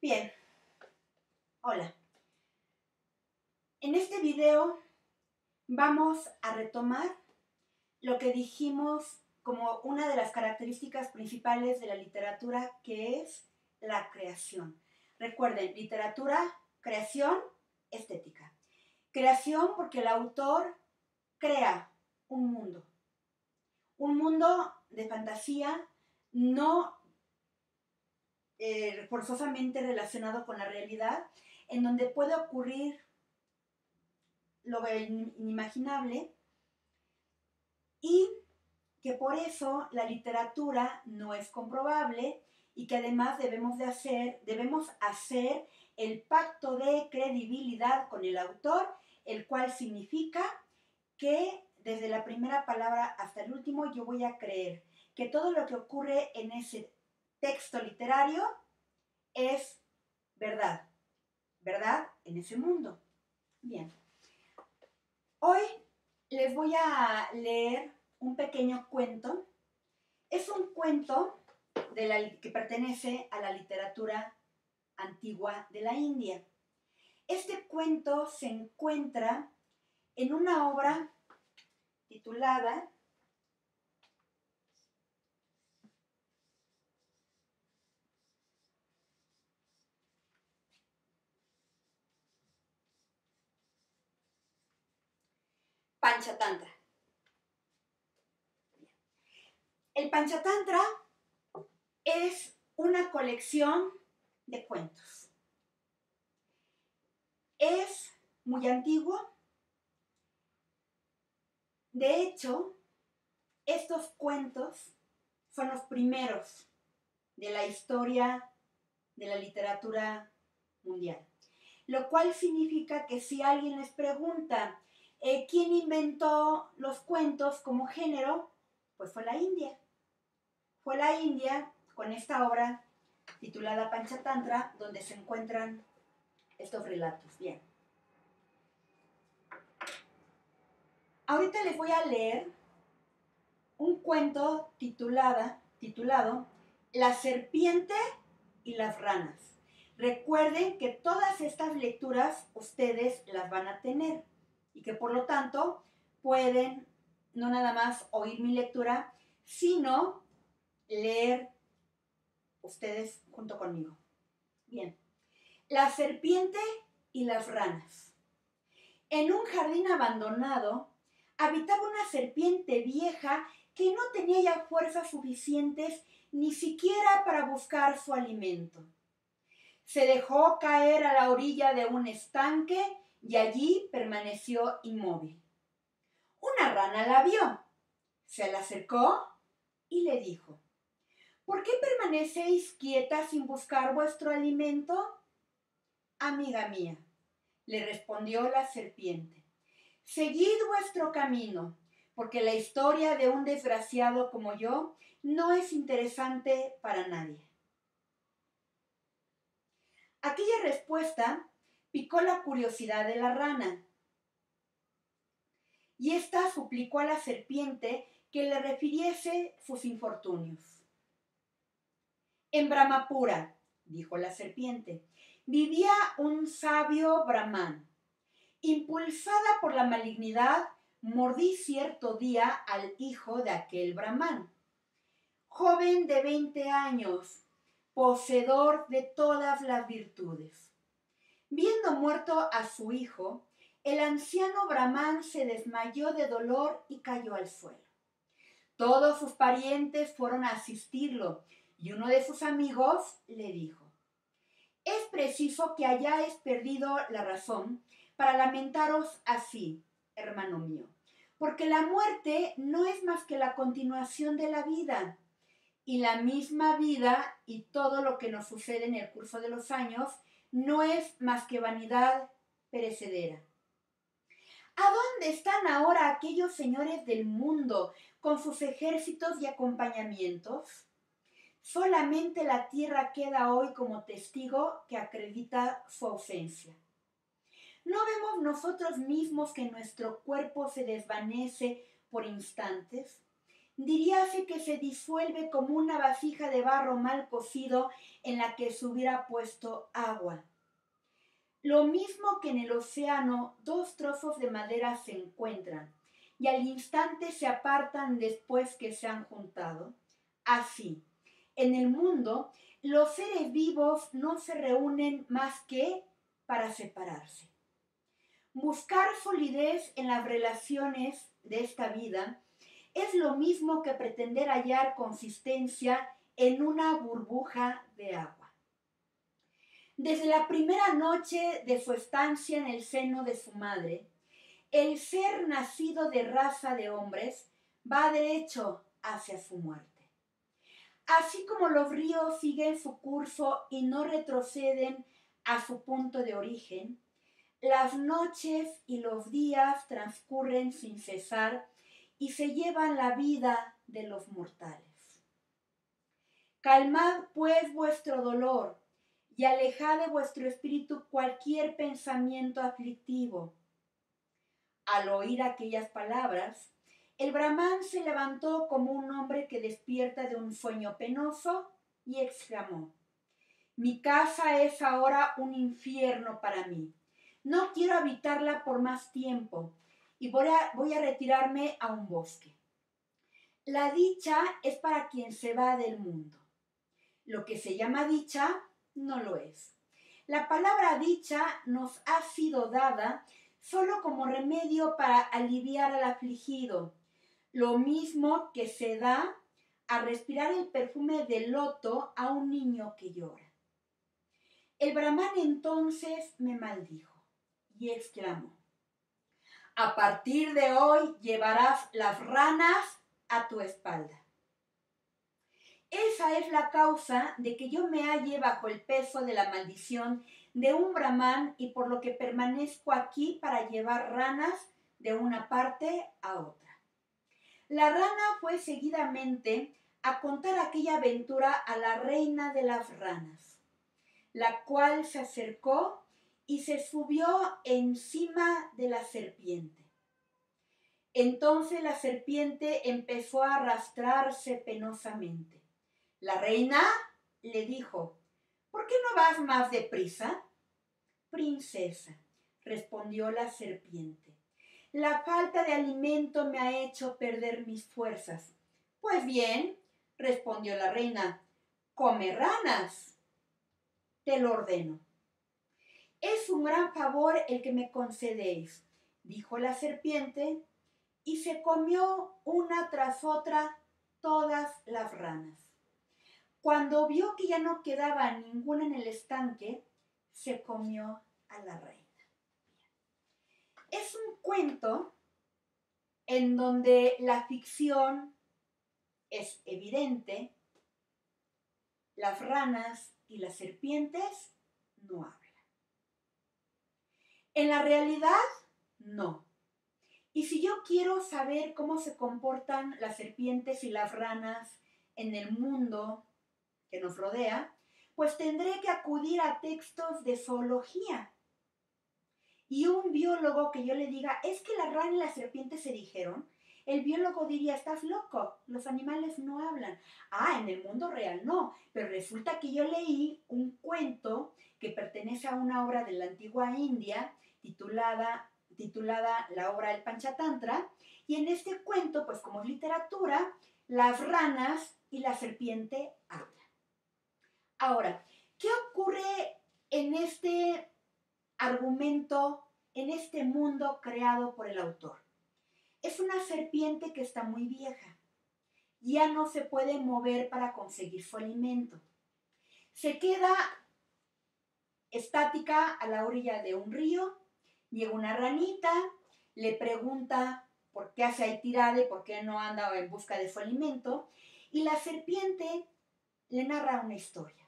Bien, hola. En este video vamos a retomar lo que dijimos como una de las características principales de la literatura, que es la creación. Recuerden, literatura, creación, estética. Creación porque el autor crea un mundo de fantasía, no forzosamente relacionado con la realidad, en donde puede ocurrir lo inimaginable y que por eso la literatura no es comprobable y que además debemos hacer el pacto de credibilidad con el autor, el cual significa que desde la primera palabra hasta el último yo voy a creer que todo lo que ocurre en ese texto literario es verdad, verdad en ese mundo. Bien. Hoy les voy a leer un pequeño cuento. Es un cuento que pertenece a la literatura antigua de la India. Este cuento se encuentra en una obra titulada Panchatantra. El Panchatantra es una colección de cuentos. Es muy antiguo. De hecho, estos cuentos son los primeros de la historia de la literatura mundial. Lo cual significa que si alguien les pregunta quién inventó los cuentos como género, pues fue la India. Fue la India con esta obra titulada Panchatantra, donde se encuentran estos relatos. Bien. Ahorita les voy a leer un cuento titulado La serpiente y las ranas. Recuerden que todas estas lecturas ustedes las van a tener y que por lo tanto pueden no nada más oír mi lectura, sino leer ustedes junto conmigo. Bien. La serpiente y las ranas. En un jardín abandonado habitaba una serpiente vieja que no tenía ya fuerzas suficientes ni siquiera para buscar su alimento. Se dejó caer a la orilla de un estanque y allí permaneció inmóvil. Una rana la vio, se le acercó y le dijo: ¿Por qué permanecéis quieta sin buscar vuestro alimento? Amiga mía, le respondió la serpiente, seguid vuestro camino, porque la historia de un desgraciado como yo no es interesante para nadie. Aquella respuesta picó la curiosidad de la rana, y ésta suplicó a la serpiente que le refiriese sus infortunios. En Brahmapura, dijo la serpiente, vivía un sabio brahmán. Impulsada por la malignidad, mordí cierto día al hijo de aquel brahmán. Joven de 20 años, poseedor de todas las virtudes. Viendo muerto a su hijo, el anciano brahmán se desmayó de dolor y cayó al suelo. Todos sus parientes fueron a asistirlo y uno de sus amigos le dijo: es preciso que hayáis perdido la razón para lamentaros así, hermano mío, porque la muerte no es más que la continuación de la vida, y la misma vida y todo lo que nos sucede en el curso de los años no es más que vanidad perecedera. ¿A dónde están ahora aquellos señores del mundo con sus ejércitos y acompañamientos? Solamente la tierra queda hoy como testigo que acredita su ausencia. ¿No vemos nosotros mismos que nuestro cuerpo se desvanece por instantes? diríase que se disuelve como una vasija de barro mal cocido en la que se hubiera puesto agua. Lo mismo que en el océano, dos trozos de madera se encuentran y al instante se apartan después que se han juntado. Así, en el mundo, los seres vivos no se reúnen más que para separarse. Buscar solidez en las relaciones de esta vida es lo mismo que pretender hallar consistencia en una burbuja de agua. Desde la primera noche de su estancia en el seno de su madre, el ser nacido de raza de hombres va derecho hacia su muerte. Así como los ríos siguen su curso y no retroceden a su punto de origen, las noches y los días transcurren sin cesar y se llevan la vida de los mortales. Calmad pues vuestro dolor y alejad de vuestro espíritu cualquier pensamiento aflictivo. Al oír aquellas palabras, el Brahmán se levantó como un hombre que despierta de un sueño penoso y exclamó: mi casa es ahora un infierno para mí. No quiero habitarla por más tiempo y voy a retirarme a un bosque. La dicha es para quien se va del mundo. Lo que se llama dicha no lo es. La palabra dicha nos ha sido dada solo como remedio para aliviar al afligido, lo mismo que se da a respirar el perfume del loto a un niño que llora. El Brahmán entonces me maldijo y exclamó: a partir de hoy llevarás las ranas a tu espalda. Esa es la causa de que yo me halle bajo el peso de la maldición de un Brahmán y por lo que permanezco aquí para llevar ranas de una parte a otra. La rana fue seguidamente a contar aquella aventura a la reina de las ranas, la cual se acercó y se subió encima de la serpiente. Entonces la serpiente empezó a arrastrarse penosamente. La reina le dijo: ¿por qué no vas más deprisa? Princesa, respondió la serpiente, la falta de alimento me ha hecho perder mis fuerzas. Pues bien, respondió la reina, come ranas. Te lo ordeno. Es un gran favor el que me concedéis, dijo la serpiente, y se comió una tras otra todas las ranas. Cuando vio que ya no quedaba ninguna en el estanque, se comió a la reina. Es un cuento en donde la ficción es evidente, las ranas y las serpientes no hablan. En la realidad, no. Y si yo quiero saber cómo se comportan las serpientes y las ranas en el mundo que nos rodea, pues tendré que acudir a textos de zoología. Y un biólogo que yo le diga, es que la rana y la serpiente se dijeron, el biólogo diría, estás loco, los animales no hablan. Ah, en el mundo real no, pero resulta que yo leí un cuento que pertenece a una obra de la antigua India titulada la obra del Panchatantra, y en este cuento, pues como es literatura, las ranas y la serpiente hablan. Ahora, ¿qué ocurre en este argumento, en este mundo creado por el autor? Es una serpiente que está muy vieja. Ya no se puede mover para conseguir su alimento. Se queda estática a la orilla de un río. Llega una ranita, le pregunta por qué hace ahí tirada y por qué no anda en busca de su alimento. Y la serpiente le narra una historia.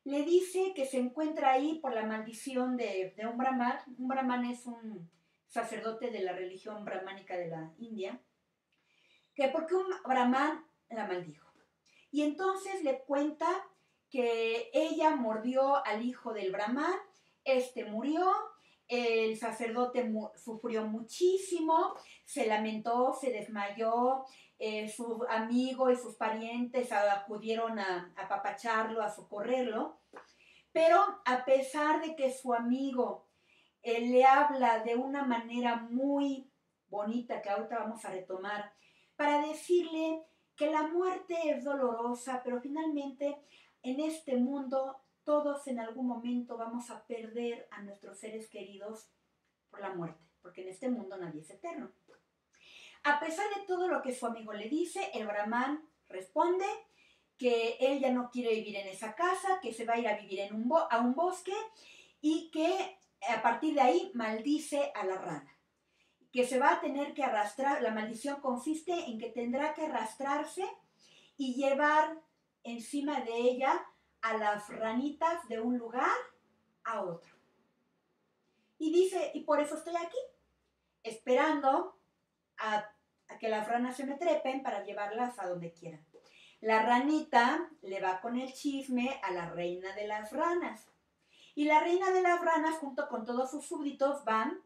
Le dice que se encuentra ahí por la maldición de un brahman. Un brahman es un sacerdote de la religión brahmánica de la India, que porque un brahman la maldijo. Y entonces le cuenta que ella mordió al hijo del brahman, este murió, El sacerdote sufrió muchísimo, se lamentó, se desmayó, su amigo y sus parientes acudieron a apapacharlo, a socorrerlo, pero a pesar de que su amigo le habla de una manera muy bonita, que ahorita vamos a retomar, para decirle que la muerte es dolorosa, pero finalmente en este mundo todos en algún momento vamos a perder a nuestros seres queridos por la muerte, porque en este mundo nadie es eterno. A pesar de todo lo que su amigo le dice, el Brahman responde que él ya no quiere vivir en esa casa, que se va a ir a vivir a un bosque y que a partir de ahí maldice a la rana. Que se va a tener que arrastrar, la maldición consiste en que tendrá que arrastrarse y llevar encima de ella a las ranitas de un lugar a otro. Y dice, y por eso estoy aquí, esperando a que las ranas se me trepen para llevarlas a donde quieran. La ranita le va con el chisme a la reina de las ranas. Y la reina de las ranas, junto con todos sus súbditos, van,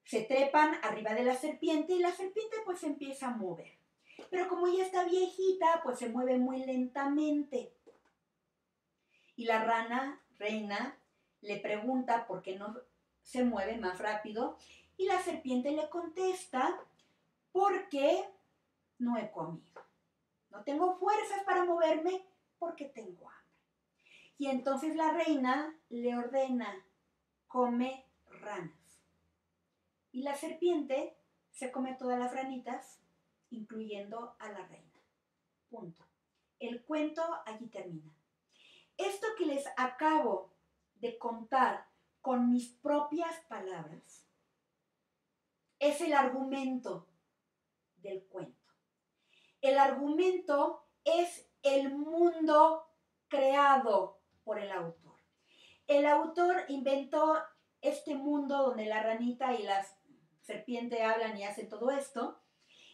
se trepan arriba de la serpiente y la serpiente pues se empieza a mover. Pero como ella está viejita, pues se mueve muy lentamente. Y la reina, le pregunta por qué no se mueve más rápido. Y la serpiente le contesta, porque no he comido. No tengo fuerzas para moverme porque tengo hambre. Y entonces la reina le ordena, come ranas. Y la serpiente se come todas las ranitas, incluyendo a la reina. Punto. El cuento allí termina. Esto que les acabo de contar con mis propias palabras es el argumento del cuento. El argumento es el mundo creado por el autor. El autor inventó este mundo donde la ranita y la serpiente hablan y hacen todo esto,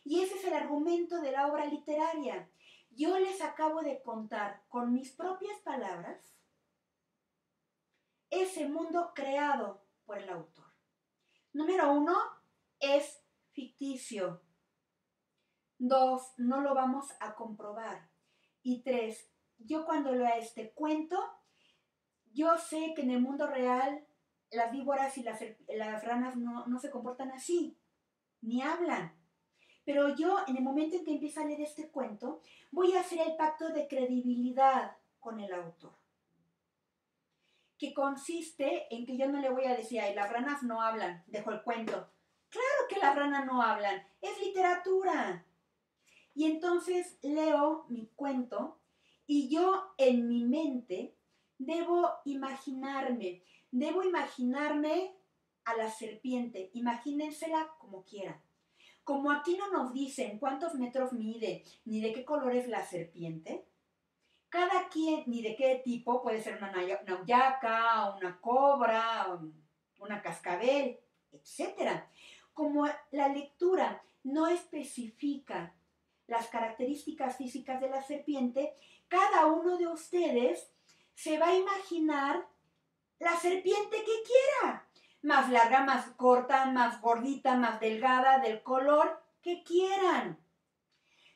y ese es el argumento de la obra literaria. Yo les acabo de contar con mis propias palabras ese mundo creado por el autor. Número 1, es ficticio. 2, no lo vamos a comprobar. Y 3, yo cuando lea este cuento, yo sé que en el mundo real las víboras y las ranas no se comportan así, ni hablan. Pero yo, en el momento en que empiezo a leer este cuento, voy a hacer el pacto de credibilidad con el autor, que consiste en que yo no le voy a decir, ay, las ranas no hablan, dejo el cuento. Claro que las ranas no hablan, es literatura. Y entonces leo mi cuento y yo en mi mente debo imaginarme a la serpiente, imagínensela como quieran. Como aquí no nos dicen cuántos metros mide, ni de qué color es la serpiente, cada quien, ni de qué tipo, puede ser una ullaca, una cobra, una cascabel, etc. Como la lectura no especifica las características físicas de la serpiente, cada uno de ustedes se va a imaginar la serpiente que quiera. Más larga, más corta, más gordita, más delgada, del color que quieran.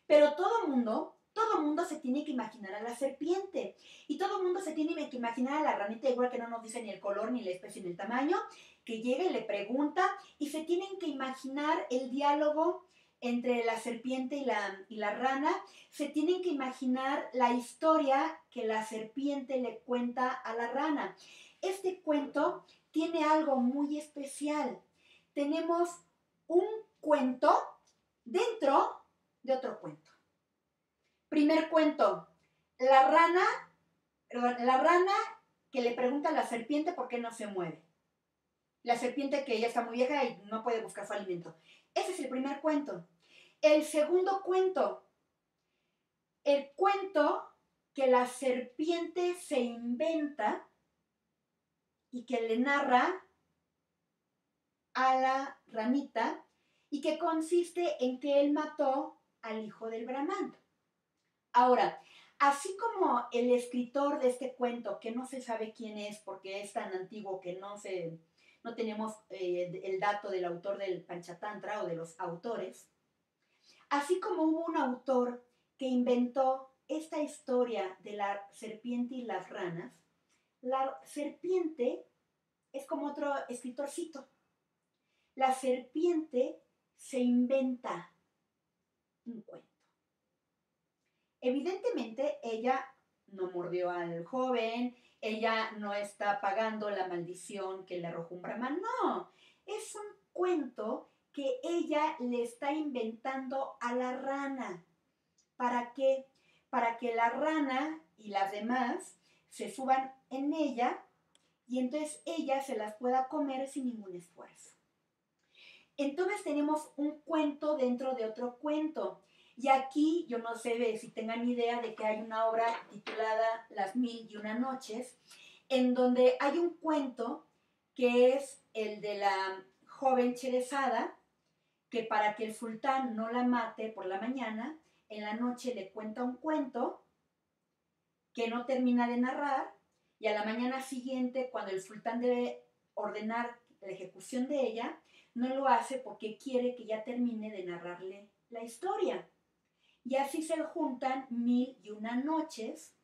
Pero todo mundo se tiene que imaginar a la serpiente. Y todo mundo se tiene que imaginar a la ranita, igual que no nos dice ni el color, ni la especie, ni el tamaño, que llega y le pregunta, y se tienen que imaginar el diálogo entre la serpiente y la rana. Se tienen que imaginar la historia que la serpiente le cuenta a la rana. Este cuento tiene algo muy especial. Tenemos un cuento dentro de otro cuento. Primer cuento, la rana que le pregunta a la serpiente por qué no se mueve. La serpiente que ya está muy vieja y no puede buscar su alimento. Ese es el primer cuento. El segundo cuento, el cuento que la serpiente se inventa y que le narra a la ranita y que consiste en que él mató al hijo del Brahman. Ahora, así como el escritor de este cuento, que no se sabe quién es porque es tan antiguo que no se no tenemos el dato del autor del Panchatantra o de los autores. Así como hubo un autor que inventó esta historia de la serpiente y las ranas, la serpiente es como otro escritorcito. La serpiente se inventa un cuento. Evidentemente, ella no mordió al joven, ella no está pagando la maldición que le arrojó un brahman, no. Es un cuento que ella le está inventando a la rana. ¿Para qué? Para que la rana y las demás se suban en ella y entonces ella se las pueda comer sin ningún esfuerzo. Entonces tenemos un cuento dentro de otro cuento. Y aquí yo no sé si tengan idea de que hay una obra titulada Las Mil y Una Noches, en donde hay un cuento que es el de la joven Sherezada, que para que el sultán no la mate por la mañana, en la noche le cuenta un cuento que no termina de narrar, y a la mañana siguiente, cuando el sultán debe ordenar la ejecución de ella, no lo hace porque quiere que ya termine de narrarle la historia. Y así se juntan 1001 noches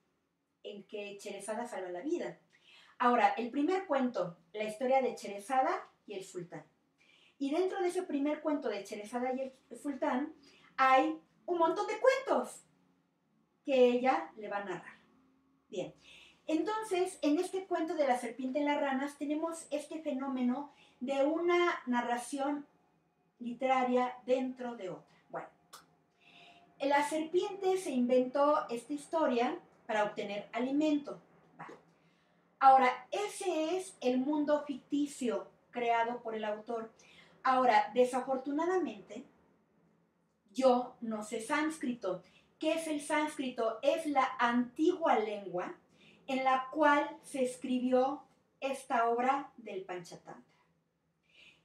en que Sherezada salva la vida. Ahora, el primer cuento, la historia de Sherezada y el sultán. Y dentro de ese primer cuento de Sherezada y el sultán hay un montón de cuentos que ella le va a narrar. Bien, entonces en este cuento de la serpiente y las ranas tenemos este fenómeno de una narración literaria dentro de otra. Bueno, la serpiente se inventó esta historia para obtener alimento. Vale. Ahora, ese es el mundo ficticio creado por el autor. Ahora, desafortunadamente, yo no sé sánscrito. ¿Qué es el sánscrito? Es la antigua lengua en la cual se escribió esta obra del Panchatantra.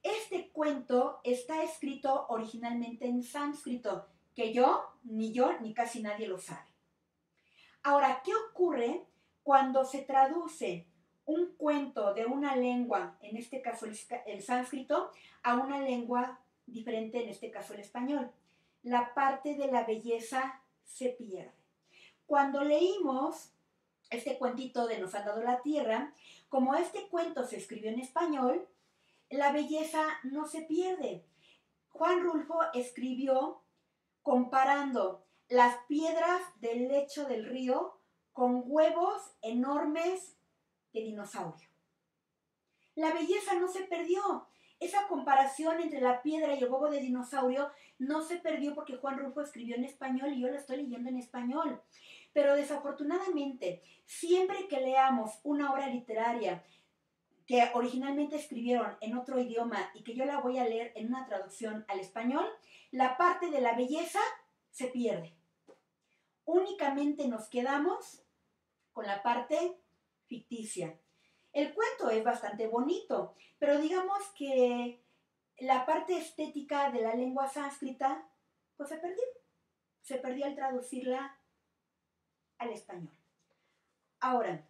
Este cuento está escrito originalmente en sánscrito, que yo, ni casi nadie lo sabe. Ahora, ¿qué ocurre cuando se traduce un cuento de una lengua, en este caso el sánscrito, a una lengua diferente, en este caso el español? La parte de la belleza se pierde. Cuando leímos este cuentito de Nos han dado la tierra, como este cuento se escribió en español, la belleza no se pierde. Juan Rulfo escribió comparando las piedras del lecho del río con huevos enormes de dinosaurio. La belleza no se perdió. Esa comparación entre la piedra y el huevo de dinosaurio no se perdió porque Juan Rulfo escribió en español y yo lo estoy leyendo en español. Pero desafortunadamente, siempre que leamos una obra literaria que originalmente escribieron en otro idioma y que yo la voy a leer en una traducción al español, la parte de la belleza se pierde. Únicamente nos quedamos con la parte ficticia. El cuento es bastante bonito, pero digamos que la parte estética de la lengua sánscrita pues se perdió. Se perdió al traducirla al español. Ahora,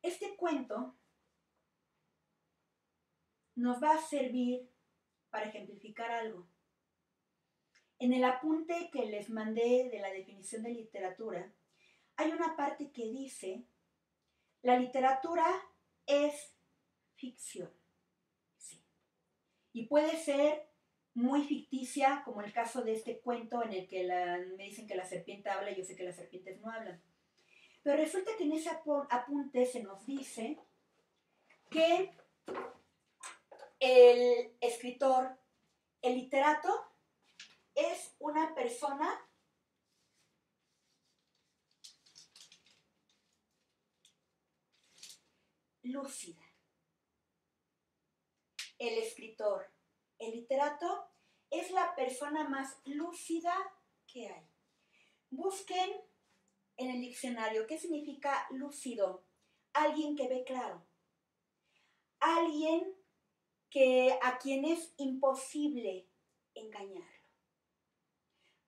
este cuento nos va a servir para ejemplificar algo. En el apunte que les mandé de la definición de literatura, hay una parte que dice, la literatura es ficción. Sí. Y puede ser muy ficticia, como el caso de este cuento en el que me dicen que la serpiente habla y yo sé que las serpientes no hablan. Pero resulta que en ese apunte se nos dice que el escritor, el literato, es una persona lúcida. El escritor, el literato, es la persona más lúcida que hay. Busquen en el diccionario qué significa lúcido. Alguien que ve claro. Alguien a quien es imposible engañarlo.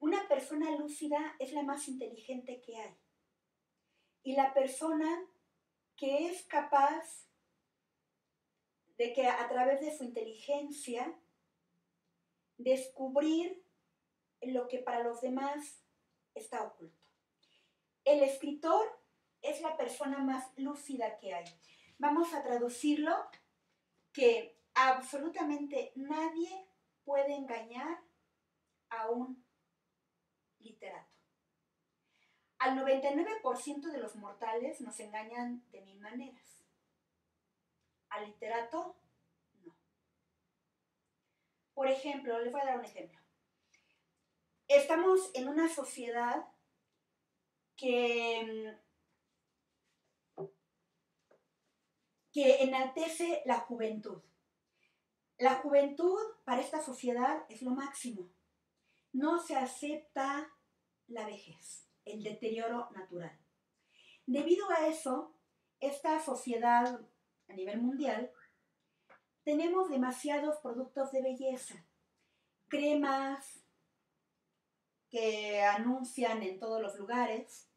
Una persona lúcida es la más inteligente que hay. Y la persona que es capaz de que a través de su inteligencia descubrir lo que para los demás está oculto. El escritor es la persona más lúcida que hay. Vamos a traducirlo que absolutamente nadie puede engañar a un literato. Al 99% de los mortales nos engañan de mil maneras. Al literato, no. Por ejemplo, les voy a dar un ejemplo. Estamos en una sociedad que enaltece la juventud. La juventud para esta sociedad es lo máximo. No se acepta la vejez, el deterioro natural. Debido a eso, esta sociedad a nivel mundial, tenemos demasiados productos de belleza, cremas que anuncian en todos los lugares.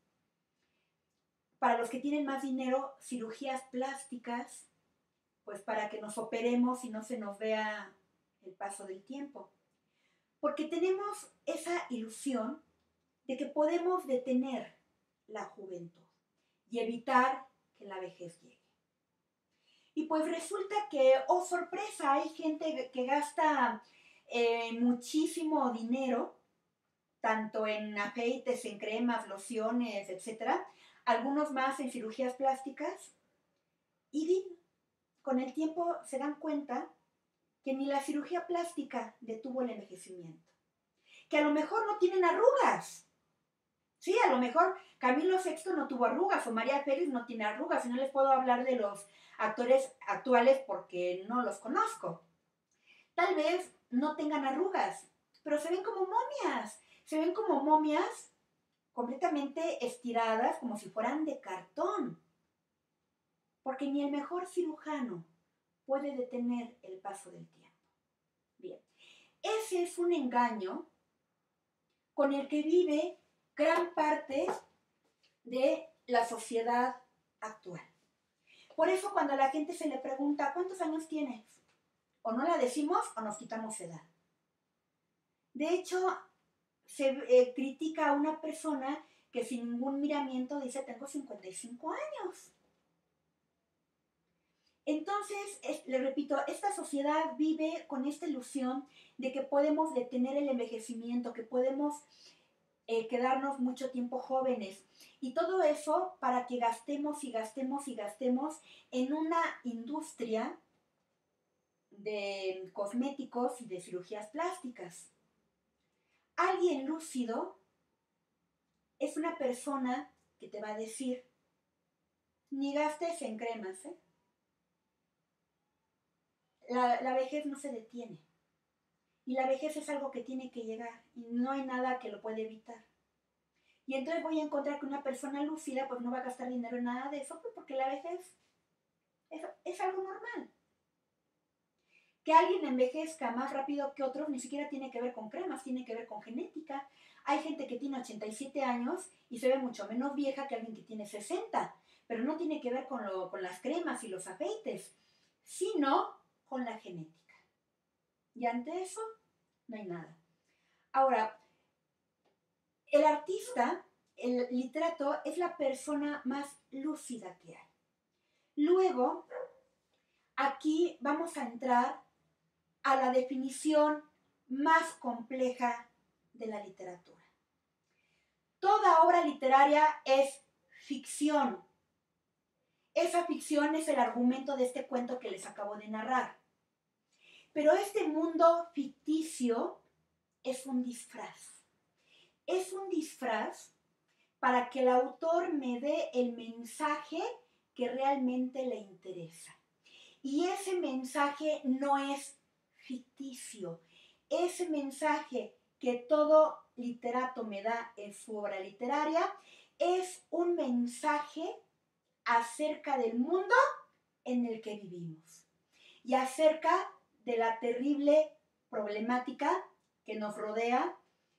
Para los que tienen más dinero, cirugías plásticas, pues para que nos operemos y no se nos vea el paso del tiempo. Porque tenemos esa ilusión de que podemos detener la juventud y evitar que la vejez llegue. Y pues resulta que, oh sorpresa, hay gente que gasta muchísimo dinero, tanto en aceites, en cremas, lociones, etc. Algunos más en cirugías plásticas. Y con el tiempo se dan cuenta que ni la cirugía plástica detuvo el envejecimiento. Que a lo mejor no tienen arrugas. Sí, a lo mejor Camilo VI no tuvo arrugas o María Félix no tiene arrugas. Y no les puedo hablar de los actores actuales porque no los conozco. Tal vez no tengan arrugas, pero se ven como momias. Se ven como momias completamente estiradas, como si fueran de cartón. Porque ni el mejor cirujano puede detener el paso del tiempo. Bien, ese es un engaño con el que vive gran parte de la sociedad actual. Por eso cuando a la gente se le pregunta, ¿cuántos años tienes? O no la decimos o nos quitamos edad. De hecho, se critica a una persona que sin ningún miramiento dice, tengo 55 años. Entonces, le repito, esta sociedad vive con esta ilusión de que podemos detener el envejecimiento, que podemos quedarnos mucho tiempo jóvenes. Y todo eso para que gastemos y gastemos y gastemos en una industria de cosméticos y de cirugías plásticas. Alguien lúcido es una persona que te va a decir, ni gastes en cremas, ¿eh? La vejez no se detiene. Y la vejez es algo que tiene que llegar y no hay nada que lo pueda evitar. Y entonces voy a encontrar que una persona lúcida pues no va a gastar dinero en nada de eso, pues porque la vejez es algo normal. Que alguien envejezca más rápido que otros ni siquiera tiene que ver con cremas, tiene que ver con genética. Hay gente que tiene 87 años y se ve mucho menos vieja que alguien que tiene 60, pero no tiene que ver con las cremas y los aceites, sino con la genética. Y ante eso no hay nada. Ahora, el artista, el literato, es la persona más lúcida que hay. Luego, aquí vamos a entrar a la definición más compleja de la literatura. Toda obra literaria es ficción. Esa ficción es el argumento de este cuento que les acabo de narrar. Pero este mundo ficticio es un disfraz. Es un disfraz para que el autor me dé el mensaje que realmente le interesa. Y ese mensaje no es ficticio. Ese mensaje que todo literato me da en su obra literaria es un mensaje acerca del mundo en el que vivimos y acerca de la terrible problemática que nos rodea,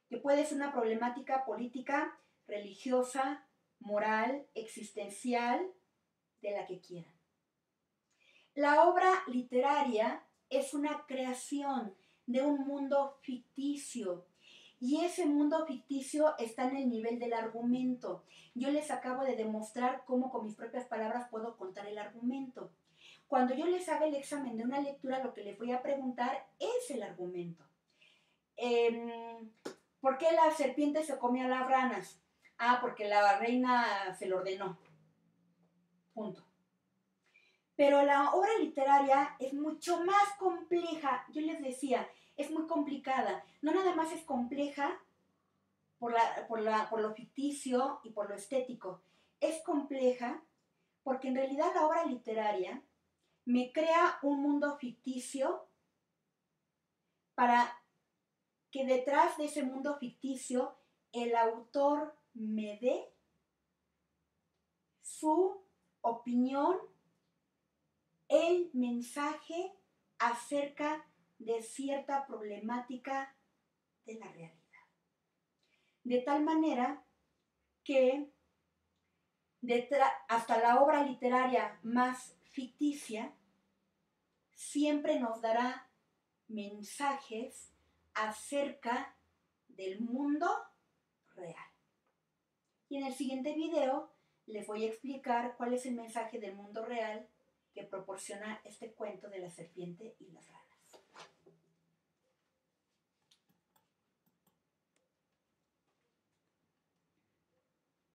que puede ser una problemática política, religiosa, moral, existencial, de la que quieran. La obra literaria es una creación de un mundo ficticio y ese mundo ficticio está en el nivel del argumento. Yo les acabo de demostrar cómo con mis propias palabras puedo contar el argumento. Cuando yo les haga el examen de una lectura, lo que les voy a preguntar es el argumento. ¿Por qué la serpiente se comía las ranas? Ah, porque la reina se lo ordenó. Punto. Pero la obra literaria es mucho más compleja. Yo les decía, es muy complicada. No nada más es compleja por lo ficticio y por lo estético. Es compleja porque en realidad la obra literaria me crea un mundo ficticio para que detrás de ese mundo ficticio el autor me dé su opinión, el mensaje acerca de cierta problemática de la realidad. De tal manera que hasta la obra literaria más ficticia siempre nos dará mensajes acerca del mundo real. Y en el siguiente video les voy a explicar cuál es el mensaje del mundo real que proporciona este cuento de la serpiente y las ranas.